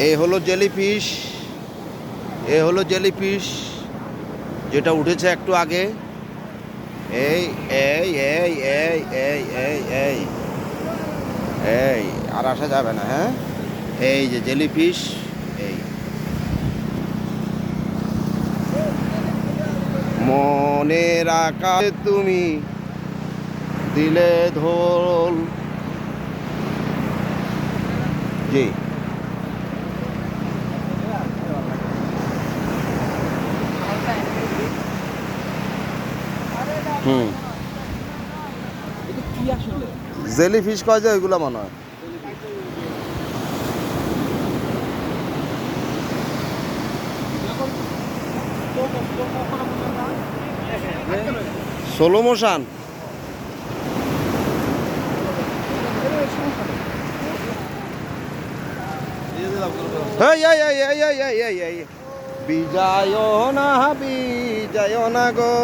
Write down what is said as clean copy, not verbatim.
এই হলো জেলিফিশ, এ হলো জেলিফিশ যেটা উঠেছে একটু আগে। এই এই এই এই এই এই এই এই আর আসা যাবে না। হ্যাঁ, এই যে জেলিফিশ। এই মনের আকাশে তুমি দিলে ধোল। জি, হুম, জেলিফিশ কয় যে ওইগুলো মনে হয়। Slow motion. বিজয় না, বিজয় না গো।